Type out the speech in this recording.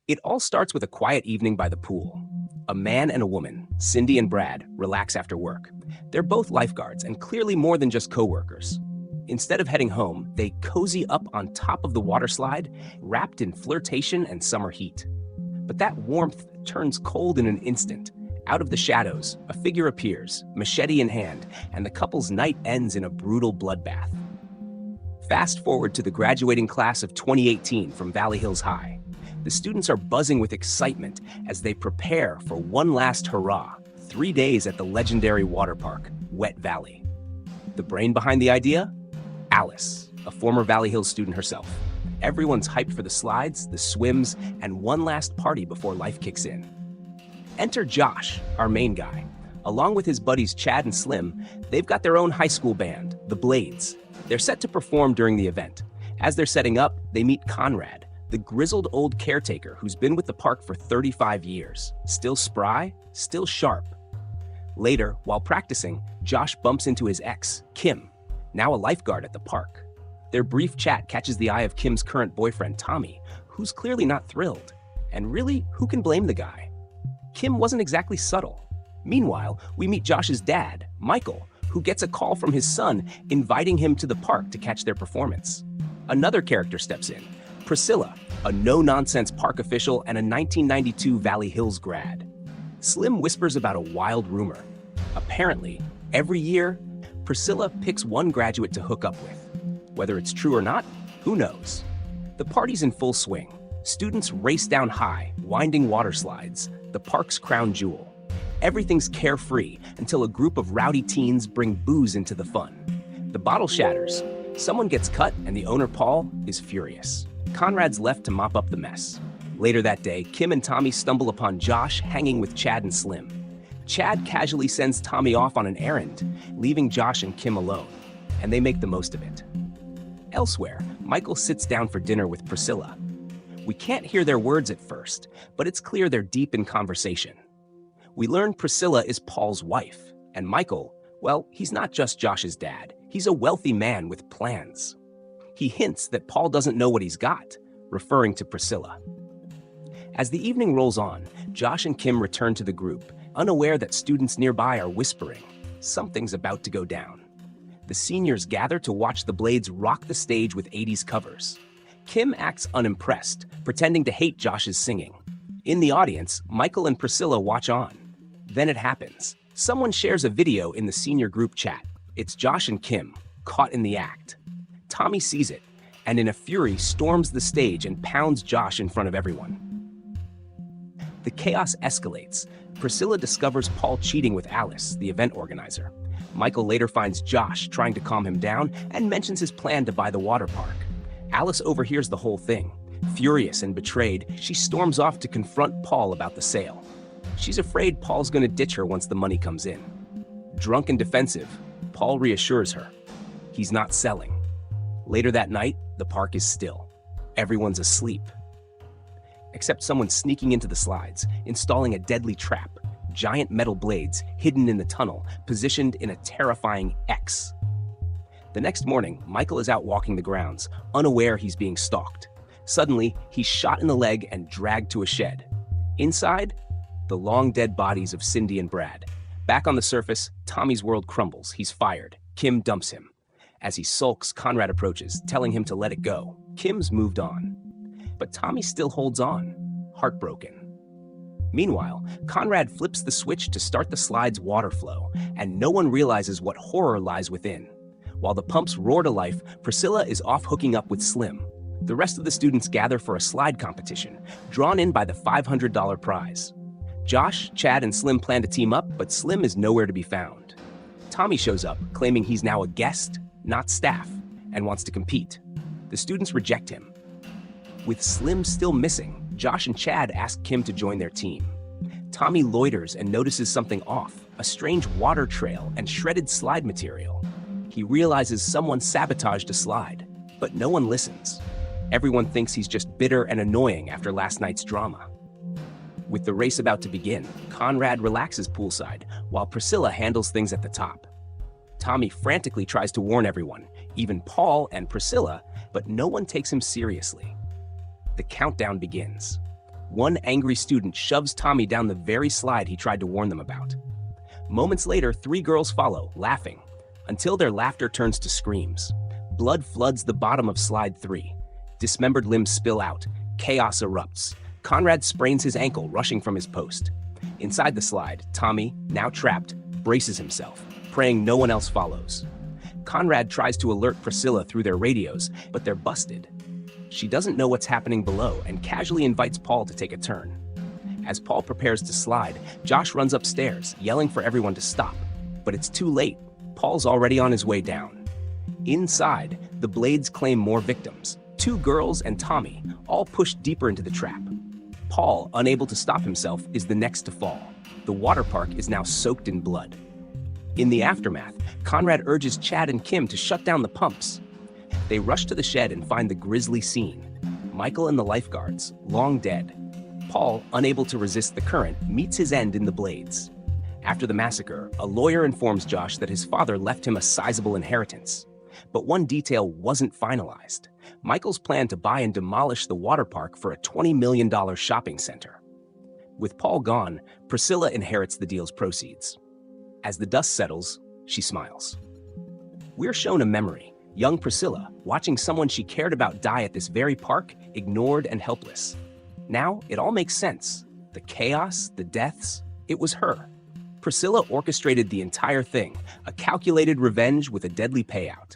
It all starts with a quiet evening by the pool. A man and a woman, Cindy and Brad, relax after work. They're both lifeguards and clearly more than just co-workers. Instead of heading home, they cozy up on top of the water slide, wrapped in flirtation and summer heat. But that warmth turns cold in an instant. Out of the shadows, a figure appears, machete in hand, and the couple's night ends in a brutal bloodbath. Fast forward to the graduating class of 2018 from Valley Hills High. The students are buzzing with excitement as they prepare for one last hurrah, 3 days at the legendary water park, Wet Valley. The brain behind the idea? Alice, a former Valley Hills student herself. Everyone's hyped for the slides, the swims, and one last party before life kicks in. Enter Josh, our main guy. Along with his buddies Chad and Slim, they've got their own high school band, the Blades. They're set to perform during the event. As they're setting up, they meet Conrad, the grizzled old caretaker who's been with the park for 35 years. Still spry, still sharp. Later, while practicing, Josh bumps into his ex, Kim, now a lifeguard at the park. Their brief chat catches the eye of Kim's current boyfriend, Tommy, who's clearly not thrilled. And really, who can blame the guy? Kim wasn't exactly subtle. Meanwhile, we meet Josh's dad, Michael, who gets a call from his son inviting him to the park to catch their performance. Another character steps in, Priscilla, a no-nonsense park official and a 1992 Valley Hills grad. Slim whispers about a wild rumor. Apparently, every year, Priscilla picks one graduate to hook up with. Whether it's true or not, who knows? The party's in full swing. Students race down high, winding water slides, the park's crown jewel. Everything's carefree until a group of rowdy teens bring booze into the fun. The bottle shatters. Someone gets cut and the owner, Paul, is furious. Conrad's left to mop up the mess. Later that day, Kim and Tommy stumble upon Josh hanging with Chad and Slim. Chad casually sends Tommy off on an errand, leaving Josh and Kim alone, and they make the most of it. Elsewhere, Michael sits down for dinner with Priscilla. We can't hear their words at first, but it's clear they're deep in conversation. We learn Priscilla is Paul's wife, and Michael, well, he's not just Josh's dad. He's a wealthy man with plans. He hints that Paul doesn't know what he's got, referring to Priscilla. As the evening rolls on, Josh and Kim return to the group, unaware that students nearby are whispering, something's about to go down. The seniors gather to watch the Blades rock the stage with 80s covers. Kim acts unimpressed, pretending to hate Josh's singing. In the audience, Michael and Priscilla watch on. Then it happens. Someone shares a video in the senior group chat. It's Josh and Kim, caught in the act. Tommy sees it, and in a fury storms the stage and pounds Josh in front of everyone. The chaos escalates. Priscilla discovers Paul cheating with Alice, the event organizer. Michael later finds Josh trying to calm him down and mentions his plan to buy the water park. Alice overhears the whole thing. Furious and betrayed, she storms off to confront Paul about the sale. She's afraid Paul's going to ditch her once the money comes in. Drunk and defensive, Paul reassures her. He's not selling. Later that night, the park is still. Everyone's asleep. Except someone sneaking into the slides, installing a deadly trap. Giant metal blades hidden in the tunnel, positioned in a terrifying X. The next morning, Michael is out walking the grounds, unaware he's being stalked. Suddenly, he's shot in the leg and dragged to a shed. Inside, the long-dead bodies of Cindy and Brad. Back on the surface, Tommy's world crumbles. He's fired. Kim dumps him. As he sulks, Conrad approaches, telling him to let it go. Kim's moved on. But Tommy still holds on, heartbroken. Meanwhile, Conrad flips the switch to start the slide's water flow, and no one realizes what horror lies within. While the pumps roar to life, Priscilla is off hooking up with Slim. The rest of the students gather for a slide competition, drawn in by the $500 prize. Josh, Chad, and Slim plan to team up, but Slim is nowhere to be found. Tommy shows up, claiming he's now a guest, not staff, and wants to compete. The students reject him. With Slim still missing, Josh and Chad ask Kim to join their team. Tommy loiters and notices something off, a strange water trail and shredded slide material. He realizes someone sabotaged a slide, but no one listens. Everyone thinks he's just bitter and annoying after last night's drama. With the race about to begin, Conrad relaxes poolside, while Priscilla handles things at the top. Tommy frantically tries to warn everyone, even Paul and Priscilla, but no one takes him seriously. The countdown begins. One angry student shoves Tommy down the very slide he tried to warn them about. Moments later, 3 girls follow, laughing, until their laughter turns to screams. Blood floods the bottom of slide 3. Dismembered limbs spill out. Chaos erupts. Conrad sprains his ankle, rushing from his post. Inside the slide, Tommy, now trapped, braces himself, praying no one else follows. Conrad tries to alert Priscilla through their radios, but they're busted. She doesn't know what's happening below and casually invites Paul to take a turn. As Paul prepares to slide, Josh runs upstairs, yelling for everyone to stop. But it's too late. Paul's already on his way down. Inside, the Blades claim more victims. 2 girls and Tommy, all pushed deeper into the trap. Paul, unable to stop himself, is the next to fall. The water park is now soaked in blood. In the aftermath, Conrad urges Chad and Kim to shut down the pumps. They rush to the shed and find the grisly scene. Michael and the lifeguards, long dead. Paul, unable to resist the current, meets his end in the Blades. After the massacre, a lawyer informs Josh that his father left him a sizable inheritance. But one detail wasn't finalized: Michael's plan to buy and demolish the water park for a $20 million shopping center. With Paul gone, Priscilla inherits the deal's proceeds. As the dust settles, she smiles. We're shown a memory: young Priscilla, watching someone she cared about die at this very park, ignored and helpless. Now, it all makes sense. The chaos, the deaths, it was her. Priscilla orchestrated the entire thing, a calculated revenge with a deadly payout.